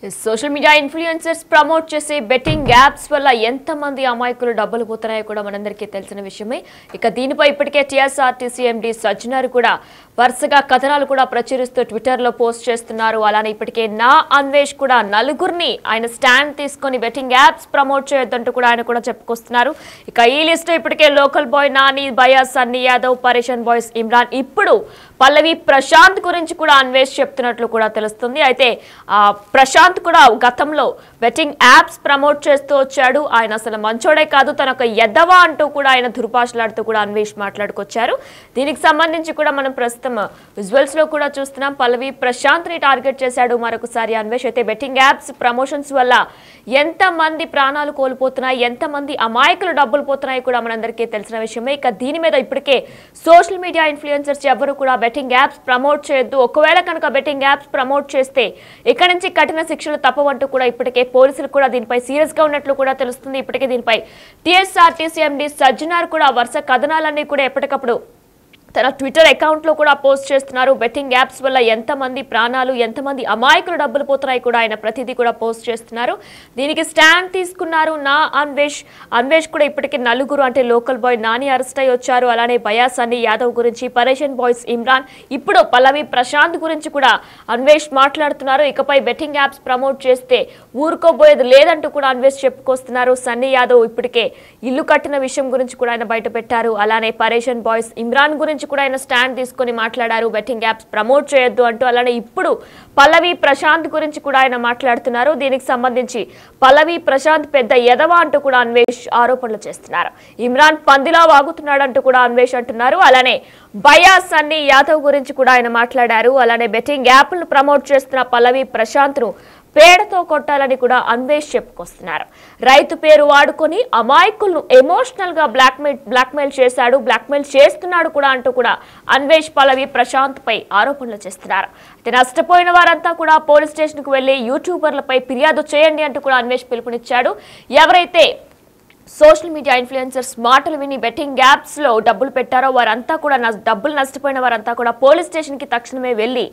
Social media influencers promote చేసే betting apps వల్ల ఎంతమంది అమాయకులు డబ్బులు పోతున్నాయో కూడా మనందరికీ తెలిసిన విషయమే. ఇక దీనిపై ఇప్పటికే టీఎస్ఆర్టీసీ ఎండీ సజ్జనార్ కూడా వరుసగా కథనాలు కూడా ప్రచురిస్తూ ట్విట్టర్లో పోస్ట్ చేస్తున్నారు. అలానే ఇప్పటికే నా అన్వేష్ కూడా నలుగురిని ఆయన స్టాండ్ తీసుకొని బెట్టింగ్ యాప్స్ ప్రమోట్ చేయొద్దంటూ కూడా ఆయన కూడా చెప్పుకొస్తున్నారు. ఇక ఈ లిస్ట్ ఇప్పటికే లోకల్ బాయ్ నాని, భయా, సన్నీ యాదవ్, పరేషన్ బాయ్స్ ఇమ్రాన్, ఇప్పుడు పల్లవి ప్రశాంత్ గురించి కూడా అన్వేష్ చెప్తున్నట్లు కూడా తెలుస్తుంది. అయితే ప్రశాంత్ కూడా గతంలో బెట్టింగ్ యాప్స్ ప్రమోట్ చేస్తూ వచ్చాడు. ఆయన అసలు మంచోడే కాదు, తన ఒక ఎద్దవా అంటూ కూడా ఆయన దుర్భాషలాడుతూ కూడా అన్వేష్ మాట్లాడుకొచ్చారు. దీనికి సంబంధించి కూడా మనం ప్రస్తుతం విజువల్స్ లో కూడా చూస్తున్నాం. పల్లవి ప్రశాంత్ ని టార్గెట్ చేశాడు మరొకసారి అన్వేష్. అయితే బెట్టింగ్ యాప్స్ ప్రమోషన్స్ వల్ల ఎంత మంది ప్రాణాలు కోల్పోతున్నాయి, ఎంత మంది అమాయకులు డబ్బులు పోతున్నాయి కూడా మనందరికీ తెలిసిన విషయమే. ఇక దీని మీద ఇప్పటికే సోషల్ మీడియా ఇన్ఫ్లుయెన్సర్స్ ఎవరు కూడా బెట్టింగ్ యాప్స్ ప్రమోట్ చేయొద్దు, ఒకవేళ కనుక బెట్టింగ్ యాప్స్ ప్రమోట్ చేస్తే ఇక్కడి నుంచి కఠిన శిక్షలు తప్పవంటూ కూడా ఇప్పటికే పోలీసులు కూడా దీనిపై సీరియస్ గా ఉన్నట్లు కూడా తెలుస్తుంది. ఇప్పటికే దీనిపై టీఎస్ఆర్టీసీ ఎండీ సజ్జనార్ కూడా వరుస కథనాలన్నీ కూడా ఎప్పటికప్పుడు తన ట్విట్టర్ అకౌంట్ లో కూడా పోస్ట్ చేస్తున్నారు. బెట్టింగ్ యాప్స్ వల్ల ఎంతమంది ప్రాణాలు, ఎంతమంది అమాయకులు డబ్బులు పోతున్నాయి కూడా ఆయన ప్రతిదీ కూడా పోస్ట్ చేస్తున్నారు. దీనికి స్టాండ్ తీసుకున్నారు నా అన్వేష్ కూడా ఇప్పటికే నలుగురు అంటే లోకల్ బాయ్ నాని అరెస్ట్ అయ్యి వచ్చారు. అలానే భయా, సన్నీ యాదవ్ గురించి, పరేషన్ బాయ్స్ ఇమ్రాన్, ఇప్పుడు పల్లవి ప్రశాంత్ గురించి కూడా అన్వేష్ మాట్లాడుతున్నారు. ఇకపై బెట్టింగ్ యాప్స్ ప్రమోట్ చేస్తే ఊరుకోబోయేది లేదంటూ కూడా అన్వేష్ చెప్పుకొస్తున్నారు. సన్నీ యాదవ్ ఇప్పటికే ఇల్లు కట్టిన విషయం గురించి కూడా ఆయన బయట పెట్టారు. అలానే పరేషన్ బాయ్స్ ఇమ్రాన్ గురించి కూడా ఆయన స్టాండ్ తీసుకొని మాట్లాడారు, బెట్టింగ్ యాప్స్ ప్రమోట్ చేయొద్దు అంటూ. అలానే ఇప్పుడు పల్లవి ప్రశాంత్ గురించి కూడా ఆయన మాట్లాడుతున్నారు. దీనికి సంబంధించి పల్లవి ప్రశాంత్ పెద్ద ఎదవా అంటూ కూడా అన్వేష్ ఆరోపణలు చేస్తున్నారు. ఇమ్రాన్ పందిలా వాగుతున్నాడు అంటూ కూడా అన్వేష్ అంటున్నారు. అలానే భయా, సన్నీ యాదవ్ గురించి కూడా ఆయన మాట్లాడారు. అలానే బెట్టింగ్ యాప్లను ప్రమోట్ చేస్తున్న పల్లవి ప్రశాంత్ ను పేడతో కొట్టాలని కూడా అన్వేష్ చెప్పుకొస్తున్నారు. రైతు పేరు వాడుకొని అమాయకులను ఎమోషనల్ గా బ్లాక్మెయిల్ చేశాడు, బ్లాక్మెయిల్ చేస్తున్నాడు కూడా అంటూ కూడా అన్వేష్ పల్లవి ప్రశాంత్ పై ఆరోపణలు చేస్తున్నారు. అయితే నష్టపోయిన వారంతా కూడా పోలీస్ స్టేషన్ కు వెళ్లి యూట్యూబర్లపై ఫిర్యాదు చేయండి అంటూ కూడా అన్వేష్ పిలుపునిచ్చాడు. ఎవరైతే సోషల్ మీడియా ఇన్ఫ్లుయెన్సర్స్ మాటలు విని బెట్టింగ్ యాప్స్ లో డబ్బులు పెట్టారో వారంతా కూడా డబ్బులు నష్టపోయిన వారంతా కూడా పోలీస్ స్టేషన్ కి తక్షణమే వెళ్లి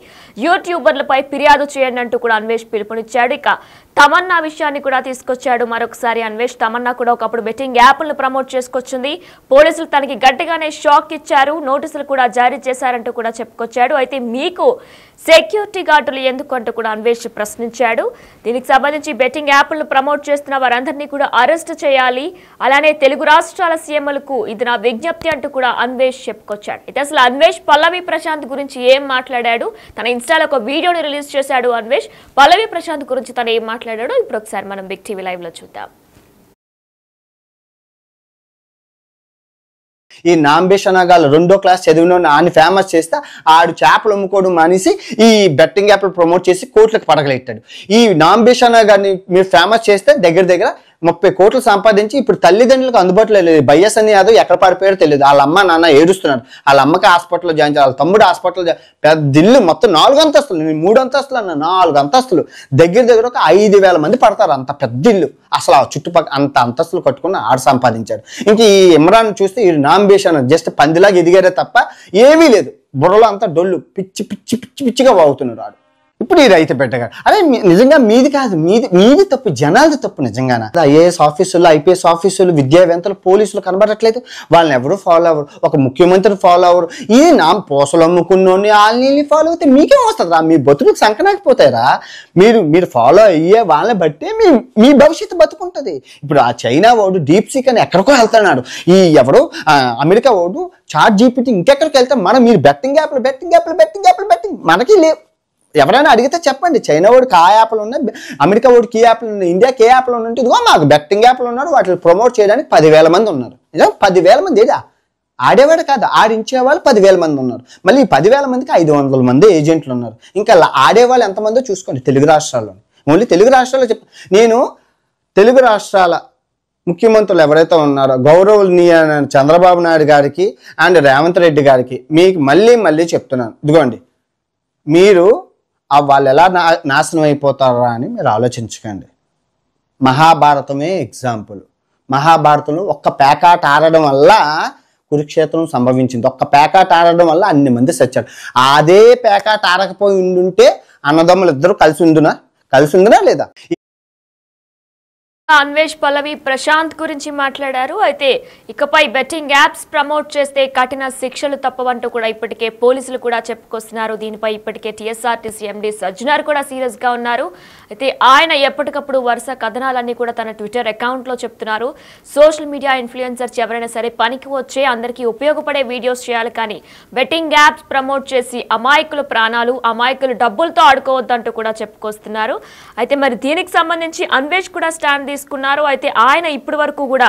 యూట్యూబర్లపై ఫిర్యాదు చేయండి అంటూ కూడా అన్వేష్ పిలుపునిచ్చాడు. ఇక తమన్నా విషయాన్ని కూడా తీసుకొచ్చాడు మరొకసారి అన్వేష్. తమన్నా కూడా ఒకప్పుడు బెట్టింగ్ యాప్లను ప్రమోట్ చేసుకొచ్చింది, పోలీసులు తనకి గట్టిగానే షాక్ ఇచ్చారు, నోటీసులు కూడా జారీ చేశారంటూ కూడా చెప్పుకొచ్చాడు. అయితే మీకు సెక్యూరిటీ గార్డులు ఎందుకు అంటూ కూడా అన్వేష్ ప్రశ్నించాడు. దీనికి సంబంధించి బెట్టింగ్ యాప్లను ప్రమోట్ చేస్తున్న వారందరినీ కూడా అరెస్ట్ చేయాలి, అలానే తెలుగు రాష్ట్రాల సీఎంలకు ఇది నా విజ్ఞప్తి అంటూ కూడా అన్వేష్ చెప్పుకొచ్చాడు. అయితే అసలు అన్వేష్ పల్లవి ప్రశాంత్ గురించి ఏం మాట్లాడాడు, తన ఇన్స్టాలో ఒక వీడియోని రిలీజ్ చేశాడు అన్వేష్. పల్లవి ప్రశాంత్ గురించి తను ఏం మాట్లాడాడో ఇప్పుడు ఒకసారి మనం బిగ్ టీవీ లైవ్ లో చూద్దాం. ఈ నాంబేషనగాలు 2వ క్లాస్ చదివిన ఆయన ఫేమస్ చేస్తే ఆడు చేపలు అమ్ముకోవడం మానేసి ఈ బెట్టింగ్ యాప్లు ప్రమోట్ చేసి కోట్లకు పడగలెట్టాడు. ఈ నాంబేషనగాన్ని మీరు ఫేమస్ చేస్తే దగ్గర 30 కోట్లు సంపాదించి ఇప్పుడు తల్లిదండ్రులకు అందుబాటులో లేదు. భయ్యా, సన్నీ యాదవ్ ఎక్కడ పడిపోయారో తెలియదు. వాళ్ళ అమ్మ నాన్న ఏడుస్తున్నారు. వాళ్ళ అమ్మకి హాస్పిటల్లో జాయిన్ చేయాలి, వాళ్ళ తమ్ముడు హాస్పిటల్లో పెద్ద ఇల్లు మొత్తం 4 అంతస్తులు, నేను 3 అంతస్తులు అన్న 4 అంతస్తులు, దగ్గర ఒక 5,000 మంది పడతారు. అంత పెద్ద ఇల్లు, అసలు ఆ చుట్టుపక్కల అంత అంతస్తులు కట్టుకుని ఆడు సంపాదించాడు. ఇంక ఈ ఇమ్రాన్ చూస్తే ఈ నాంబేషన్ జస్ట్ పందిలాగా ఎదిగారే తప్ప ఏమీ లేదు. బుర్రలో అంతా డొల్లు పిచ్చిగా వాగుతున్నాడు ఆడు. ఇప్పుడు ఈ రైతు పెట్టగాడు. అదే నిజంగా మీది కాదు, మీది తప్పు, జనాలది తప్పు. నిజంగానే ఐఏఎస్ ఆఫీసులు, ఐపీఎస్ ఆఫీసులు, విద్యావేత్తలు, పోలీసులు కనబడట్లేదు. వాళ్ళని ఎవరు ఫాలో అవ్వరు, ఒక ముఖ్యమంత్రిని ఫాలో అవ్వరు. ఈ నా పోసలు అమ్ముకున్నోని వాళ్ళని ఫాలో అయితే మీకేం వస్తుందా? మీ బతుకులకు సంకనాకపోతారా? మీరు ఫాలో అయ్యే వాళ్ళని బట్టే మీ భవిష్యత్తు బతుకుంటుంది. ఇప్పుడు ఆ చైనా వాడు డీప్ సీక్ అని ఎక్కడికో వెళ్తున్నాడు. ఈ ఎవరు అమెరికా వాడు చాట్ జీపీటీ ఇంకెక్కడికి వెళ్తాం. మీరు బెట్టింగ్ యాప్లు మనకి లేవు. ఎవరైనా అడిగితే చెప్పండి, చైనా వాడికి ఆ యాప్లు ఉన్నాయి, అమెరికా వాడికి ఈ యాప్లు ఉన్నాయి, ఇండియాకి ఏ యాప్లు ఉన్నట్టు ఇదిగో మాకు బెట్టింగ్ యాప్లు ఉన్నారు, వాటిని ప్రమోట్ చేయడానికి 10,000 మంది ఉన్నారు. నిజం 10,000 మంది ఏదా ఆడేవాడు కాదు, ఆడించేవాళ్ళు 10,000 మంది ఉన్నారు. మళ్ళీ ఈ 10,000 మందికి 500 మంది ఏజెంట్లు ఉన్నారు. ఇంకా ఆడేవాళ్ళు ఎంతమందో చూసుకోండి తెలుగు రాష్ట్రాల్లో. ఓన్లీ తెలుగు రాష్ట్రాల్లో నేను తెలుగు రాష్ట్రాల ముఖ్యమంత్రులు ఎవరైతే ఉన్నారో గౌరవనీయ చంద్రబాబు నాయుడు గారికి అండ్ రేవంత్ రెడ్డి గారికి మీకు మళ్ళీ చెప్తున్నాను, ఇదిగోండి మీరు వాళ్ళు ఎలా నాశనం అయిపోతారా అని మీరు ఆలోచించకండి. మహాభారతమే ఎగ్జాంపుల్. మహాభారతంలో ఒక్క పేకాట ఆడడం వల్ల కురుక్షేత్రం సంభవించింది. ఒక్క పేకాట ఆడడం వల్ల అన్ని మంది చచ్చారు. అదే పేకాట ఆడకపోయి ఉండుంటే అన్నదమ్ములు ఇద్దరు కలిసి ఉండునా? కలిసిందినా లేదా? అన్వేష్ పల్లవి ప్రశాంత్ గురించి మాట్లాడారు. అయితే ఇకపై బెట్టింగ్ యాప్స్ ప్రమోట్ చేస్తే కఠిన శిక్షలు తప్పవంటూ కూడా ఇప్పటికే పోలీసులు కూడా చెప్పుకొస్తున్నారు. దీనిపై ఇప్పటికే టీఎస్ఆర్టీసీ ఎండీ సజ్జనార్ కూడా సీరియస్ గా ఉన్నారు. అయితే ఆయన ఎప్పటికప్పుడు వరుస కథనాలన్నీ కూడా తన ట్విట్టర్ అకౌంట్ లో చెప్తున్నారు. సోషల్ మీడియా ఇన్ఫ్లుయెన్సర్స్ ఎవరైనా సరే పనికి వచ్చే అందరికీ ఉపయోగపడే వీడియోస్ చేయాలి, కానీ బెట్టింగ్ యాప్స్ ప్రమోట్ చేసి అమాయకుల ప్రాణాలు అమాయకులు డబ్బులతో ఆడుకోవద్దంటూ కూడా చెప్పుకొస్తున్నారు. అయితే మరి దీనికి సంబంధించి అన్వేష్ కూడా స్టాండ్ తీసుకున్నారు. అయితే ఆయన ఇప్పటి వరకు కూడా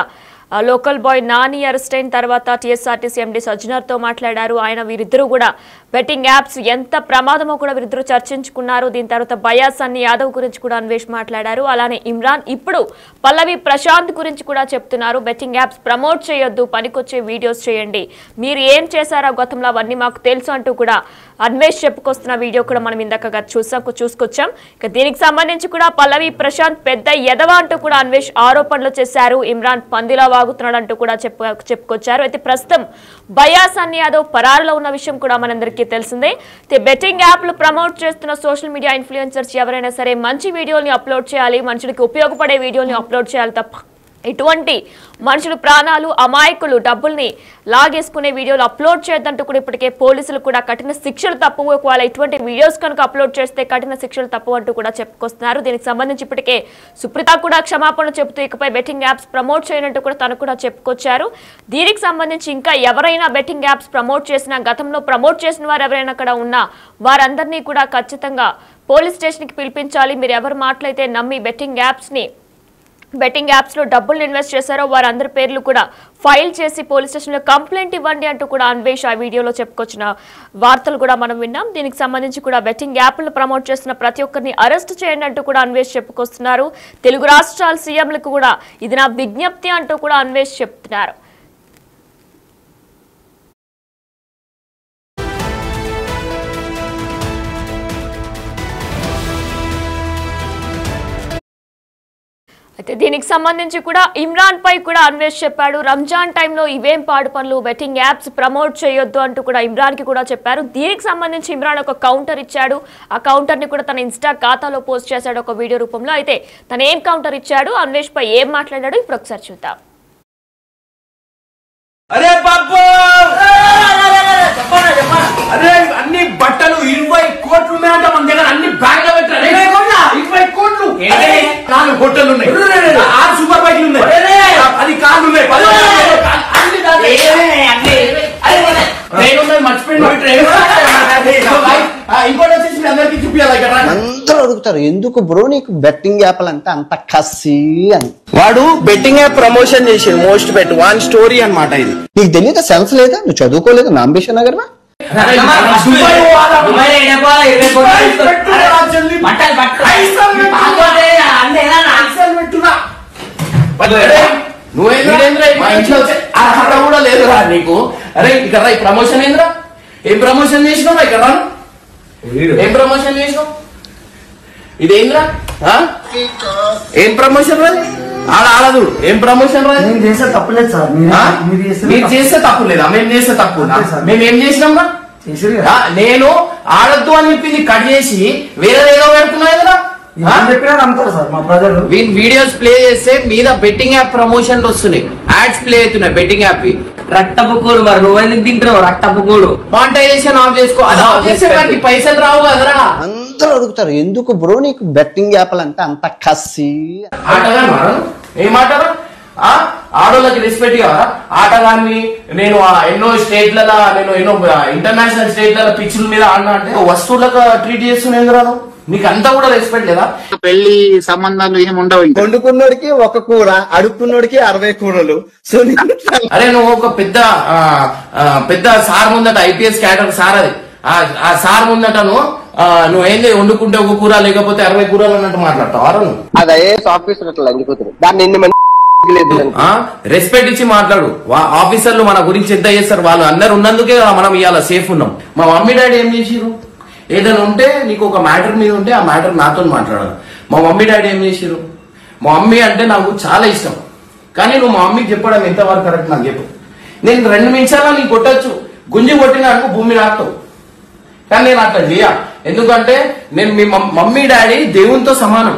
లోకల్ బాయ్ నాని అరెస్ట్ అయిన తర్వాత టీఎస్ఆర్టీసీ ఎండీ సజ్జనార్తో మాట్లాడారు. ఆయన వీరిద్దరూ కూడా బెట్టింగ్ యాప్స్ ఎంత ప్రమాదమో కూడా వీరిద్దరూ చర్చించుకున్నారు. దీని తర్వాత బయాస్ అన్ని యాదవ్ గురించి కూడా అన్వేష్ మాట్లాడారు. అలానే ఇమ్రాన్ ఇప్పుడు పల్లవి ప్రశాంత్ గురించి కూడా చెప్తున్నారు. బెట్టింగ్ యాప్స్ ప్రమోట్ చేయొద్దు, పనికొచ్చే వీడియోస్ చేయండి, మీరు ఏం చేశారో గతంలో అవన్నీ మాకు తెలుసు అంటూ కూడా అన్వేష్ చెప్పుకొస్తున్న వీడియో కూడా మనం ఇందాక చూసుకొచ్చాం. ఇక దీనికి సంబంధించి కూడా పల్లవి ప్రశాంత్ పెద్ద ఎదవ అంటూ కూడా అన్వేష్ ఆరోపణలు చేశారు. ఇమ్రాన్ పందిలా వాగుతున్నాడు అంటూ కూడా చెప్పుకొచ్చారు. అయితే ప్రస్తుతం బయాస్ అన్ని యాదవ్ పరారులో ఉన్న విషయం కూడా మనందరికీ తెలిసిందే. బెట్టింగ్ యాప్లు ప్రమోట్ చేస్తున్న సోషల్ మీడియా ఇన్ఫ్లుయెన్సర్స్ ఎవరైనా సరే మంచి వీడియోని అప్లోడ్ చేయాలి, మనుషులకి ఉపయోగపడే వీడియోని అప్లోడ్ చేయాలి తప్ప ఇటువంటి మనుషులు ప్రాణాలు అమాయకులు డబ్బుల్ని లాగేసుకునే వీడియోలు అప్లోడ్ చేయొద్దంటూ కూడా ఇప్పటికే పోలీసులు కూడా కఠిన శిక్షలు తప్పు, ఒకవేళ ఇటువంటి వీడియోస్ కనుక అప్లోడ్ చేస్తే కఠిన శిక్షలు తప్పు అంటూ కూడా చెప్పుకొస్తున్నారు. దీనికి సంబంధించి ఇప్పటికే సుప్రీత కూడా క్షమాపణ చెబుతూ ఇకపై బెట్టింగ్ యాప్స్ ప్రమోట్ చేయనట్టు కూడా తను కూడా చెప్పుకొచ్చారు. దీనికి సంబంధించి ఇంకా ఎవరైనా బెట్టింగ్ యాప్స్ ప్రమోట్ చేసినా, గతంలో ప్రమోట్ చేసిన వారు ఎవరైనా అక్కడ ఉన్నా వారందరినీ కూడా ఖచ్చితంగా పోలీస్ స్టేషన్కి పిలిపించాలి. మీరు ఎవరు మాటలైతే నమ్మి బెట్టింగ్ యాప్స్ లో డబ్బులు ఇన్వెస్ట్ చేశారో వారందరి పేర్లు కూడా ఫైల్ చేసి పోలీస్ స్టేషన్ లో కంప్లైంట్ ఇవ్వండి అంటూ కూడా అన్వేష్ ఆ వీడియోలో చెప్పుకొచ్చిన వార్తలు కూడా మనం విన్నాం. దీనికి సంబంధించి కూడా బెట్టింగ్ యాప్లను ప్రమోట్ చేస్తున్న ప్రతి ఒక్కరిని అరెస్ట్ చేయండి అంటూ కూడా అన్వేష్ చెప్పుకొస్తున్నారు. తెలుగు రాష్ట్రాల సీఎంలకు కూడా ఇది నా విజ్ఞప్తి అంటూ కూడా అన్వేష్ చెప్తున్నారు. అయితే దీనికి సంబంధించి కూడా ఇమ్రాన్ పై కూడా అన్వేష్ చెప్పాడు. రంజాన్ టైంలో ఇవేం పాడు పనులు, బెట్టింగ్ యాప్స్ ప్రమోట్ చేయొద్దు అంటూ కూడా ఇమ్రాన్ కి కూడా చెప్పారు. దీనికి సంబంధించి ఇమ్రాన్ ఒక కౌంటర్ ఇచ్చాడు. ఆ కౌంటర్ ని కూడా తన ఇన్స్టా ఖాతాలో పోస్ట్ చేశాడు ఒక వీడియో రూపంలో. అయితే తను ఏం కౌంటర్ ఇచ్చాడు, అన్వేష్ పై ఏం మాట్లాడాడు ఇప్పుడు ఒకసారి చూద్దాం. అరే బాబు, అరే అన్ని బట్టలు 20 కోట్లు ఉన్నాయంట మన దగ్గర, అన్ని బ్యాగ్ లో పెట్టారు. 20 కోట్లు 4 బట్టలు ఉన్నాయి, 6 సూపర్ బైక్లు ఉన్నాయి, 10 కార్లు ఉన్నాయి, ఇంకోటి వచ్చేసి అందరికి చూపించాలి. అందరూ అడుగుతారు ఎందుకు బ్రో నీకు బెట్టింగ్ యాప్లు అంటే అంత కసి అని. వాడు బెట్టింగ్ యాప్ ప్రమోషన్ చేసి మోస్ట్ బెట్ వన్ స్టోరీ అన్నమాట. ఇది నీకు తెలియదు, సెన్స్ లేదా, నువ్వు చదువుకోలేదు నాంబేషన్ నగర్ మా కూడా లేదురా నీకు. అరే ఇక్కడ ప్రమోషన్ ఏంద్రా, ఏం ప్రమోషన్ చేసినావు ఇక్కడ, ఏం ప్రమోషన్ చేసినావు, ఇదేంద్రా ఏం ప్రమోషన్ రాదు ఆడదు, ఏం ప్రమోషన్ రాదు. నేను చేస్తే తప్పులేదు సార్, మీరు చేస్తే తప్పు లేదా, మేము చేస్తే తప్పు, మేము ఏం చేసినాం రా. నేను ఆడద్దు అని చెప్పింది కట్ చేసి వేరే ఏదో పెడుతున్నాయి కదా, చెప్పినా నమ్ముతారు సార్ మా ప్రజలు. వీడియోస్ ప్లే చేస్తే మీద బెట్టింగ్ యాప్ ప్రమోషన్లు వస్తున్నాయి, యాడ్స్ ప్లే అవుతున్నాయి బెట్టింగ్ యాప్. రక్తపుకోడు మరి నువ్వెందుకు తింటావు, రక్తపుకోడు మానిటైజేషన్ ఆఫ్ చేసుకో, అది ఆఫ్ చేస్తే మనకి పైసలు రావు కదరా. అందరూ అడుగుతారు ఎందుకు బ్రో నీకు బెట్టింగ్ యాప్లు అంటే అంత కసి. ఏమాటారా ఆడోళ్ళకి రెస్పెక్ట్ కావాలా? ఆటగాన్ని నేను ఎన్నో స్టేట్లలో, నేను ఎన్నో ఇంటర్నేషనల్ స్టేట్లలో పిచ్చుల మీద ఆడినా అంటే వస్తువులకు ట్రీట్ చేస్తున్నాయి కదా, నీకు అంతా కూడా రెస్పెక్ట్ లేదా? పెళ్లి సంబంధాలు ఏమి ఉండవు. వండుకున్నోడికి ఒక కూర, అడుక్కున్నోడికి 60 కూరలు. సో అరే నువ్వు ఒక పెద్ద సార్ ముందట, ఐపీఎస్ క్యాడర్ సార్, అది ఆ సార్ ముందట నువ్వు ఏంది వండుకుంటే ఒక కూర లేకపోతే 60 కూరలు అన్నట్టు మాట్లాడతావు. అది ఐఏఎస్ ఆఫీసర్ అట్లా లంగిపోతుంది, దాన్ని ఎన్ని మంది రెస్పెక్ట్ ఇచ్చి మాట్లాడు. ఆఫీసర్లు మన గురించి ఎంత చేస్తారు, వాళ్ళు అందరు ఉన్నందుకే మనం ఇవాళ సేఫ్ ఉన్నాం. మా మమ్మీ డాడీ ఏం చేసిరు, ఏదైనా ఉంటే నీకు ఒక మ్యాటర్ మీద ఉంటే ఆ మ్యాటర్ నాతో మాట్లాడాలి. మా మమ్మీ డాడీ ఏం చేసిరు, మా మమ్మీ అంటే నాకు చాలా ఇష్టం, కానీ నువ్వు మా మమ్మీకి చెప్పడం ఎంతవరకు కరెక్ట్ నాకు చెప్పు. నేను 2 నిమిషాల్లో నీకు కొట్టచ్చు, గుంజి కొట్టినా అనుకో భూమి నాకుతావు, కానీ నేను అట్లా చేయ. ఎందుకంటే నేను మీ మమ్మీ డాడీ దేవునితో సమానం.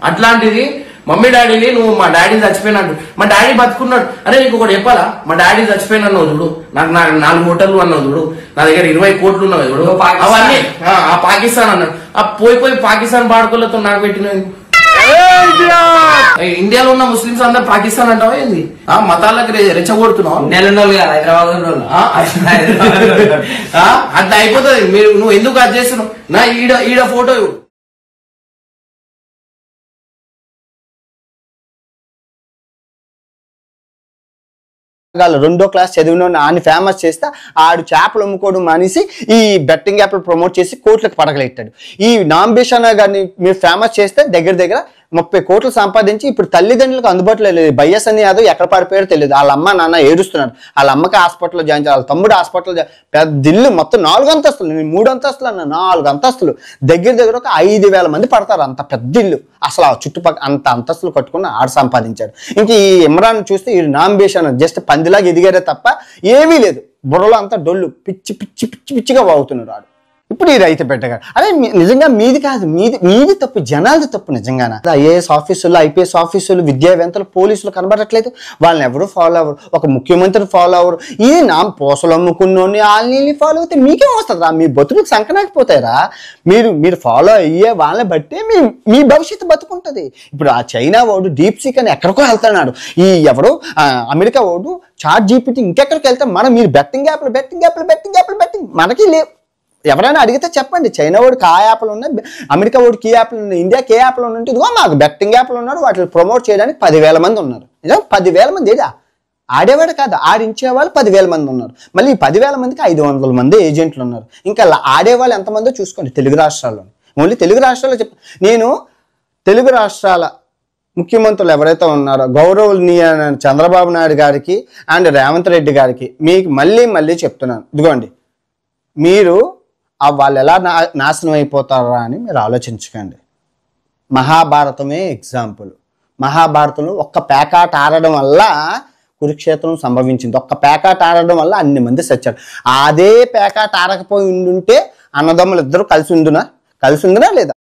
అట్లాంటిది మమ్మీ డాడీని నువ్వు మా డాడీ చచ్చిపోయినట్టు, మా డాడీ బతుకున్నాడు. అరే నీకు ఒకటి చెప్పాలా, మా డాడీ చచ్చిపోయిన అన్నావు చూడు, నాకు 4 హోటళ్ళు అన్నావు చూడు, నా దగ్గర 20 కోట్లు ఉన్నావు చూడు, అవన్నీ ఆ పాకిస్తాన్ అన్నాడు. ఆ పోయి పాకిస్తాన్ బాడుకోలతో నాకు పెట్టినవి. ఇండియాలో ఉన్న ముస్లింస్ అందరు పాకిస్తాన్ అంటావా ఏంది? మతాలకు రెచ్చగొడుతున్నావు. అట్లా అయిపోతుంది. నువ్వు ఎందుకు అది చేస్తున్నావు? నా ఈడ ఫోటో రెండో క్లాస్ చదివిన ఆయన ఫేమస్ చేస్తే ఆడు చేపలు అమ్ముకోవడం మానేసి ఈ బెట్టింగ్ యాప్లు ప్రమోట్ చేసి కోట్లకు పడగలెట్టాడు. ఈ నాంబేషనా గారిని మీరు ఫేమస్ చేస్తే దగ్గర 30 కోట్లు సంపాదించి ఇప్పుడు తల్లిదండ్రులకు అందుబాటులో లేదు. బైఎస్ యాదవ్ ఎక్కడ పడిపోయారో తెలియదు. వాళ్ళ అమ్మ నాన్న ఏడుస్తున్నారు. వాళ్ళ అమ్మకి హాస్పిటల్లో జాయిన్ చేయాలి, వాళ్ళ తమ్ముడు హాస్పిటల్లో పెద్ద ఇల్లు మొత్తం 4 అంతస్తులు, నేను 3 అంతస్తులు అన్న 4 అంతస్తులు, దగ్గర ఒక 5,000 మంది పడతారు. అంత పెద్ద ఇల్లు. అసలు ఆ చుట్టుపక్కల అంత అంతస్తులు కట్టుకుని ఆడు సంపాదించాడు. ఇంక ఈ ఇమ్రాన్ చూస్తే ఈ నాంబేషనా జస్ట్ పందిలాగా ఎదిగారే తప్ప ఏమీ లేదు. బుర్రలో అంతా డొల్లు పిచ్చిగా వాగుతున్నాడు ఆడు. ఇప్పుడు ఈ రైతు పెట్టగా అదే నిజంగా మీది కాదు, మీది తప్పు, జనాలది తప్పు. నిజంగానే ఐఏఎస్ ఆఫీసులు, ఐపీఎస్ ఆఫీసులు, విద్యావేత్తలు, పోలీసులు కనబడట్లేదు. వాళ్ళని ఎవరు ఫాలో అవ్వరు. ఒక ముఖ్యమంత్రిని ఫాలో అవ్వరు. ఇది నా పోసలు అమ్ముకున్నోని వాళ్ళని ఫాలో అయితే మీకేం వస్తుందా? మీ బతుకులు సంకనాకపోతారా? మీరు ఫాలో అయ్యే వాళ్ళని బట్టి మీ భవిష్యత్తు బతుకుంటుంది. ఇప్పుడు ఆ చైనా వాడు డీప్ సీక్ అని ఎక్కడికో వెళ్తున్నాడు. ఈ ఎవరు అమెరికా వాడు చాట్ జీపీటీ ఇంకెక్కడికి వెళ్తాం. మీరు బెట్టింగ్ యాప్లు మనకి లేవు. ఎవరైనా అడిగితే చెప్పండి. చైనా వాడికి ఆ యాప్లు ఉన్నాయి, అమెరికా వాడికి ఈ యాప్లు ఉన్నాయి, ఇండియాకి ఏ యాప్లు ఉన్నాయి. ఇదిగో మాకు బెట్టింగ్ యాప్లు ఉన్నారు, వాటిని ప్రమోట్ చేయడానికి 10,000 మంది ఉన్నారు. నిజం 10,000 మంది ఏదా? ఆడేవాడు కాదు, ఆడించేవాళ్ళు 10,000 మంది ఉన్నారు. మళ్ళీ ఈ 10,000 మందికి 500 మంది ఏజెంట్లు ఉన్నారు. ఇంకా ఆడేవాళ్ళు ఎంతమందో చూసుకోండి తెలుగు రాష్ట్రాల్లో. ఓన్లీ తెలుగు రాష్ట్రాల్లో నేను తెలుగు రాష్ట్రాల ముఖ్యమంత్రులు ఎవరైతే ఉన్నారో గౌరవనీయ చంద్రబాబు నాయుడు గారికి అండ్ రేవంత్ రెడ్డి గారికి మీకు మళ్ళీ చెప్తున్నాను. ఇదిగోండి, మీరు వాళ్ళు ఎలా నాశనం అయిపోతారా అని మీరు ఆలోచించకండి. మహాభారతమే ఎగ్జాంపుల్. మహాభారతంలో ఒక్క పేకాట ఆడడం వల్ల కురుక్షేత్రం సంభవించింది. ఒక్క పేకాట ఆడడం వల్ల అన్ని మంది చచ్చారు. అదే పేకాట ఆడకపోయి ఉండుంటే అన్నదమ్ములు ఇద్దరు కలిసి ఉందునా లేదా?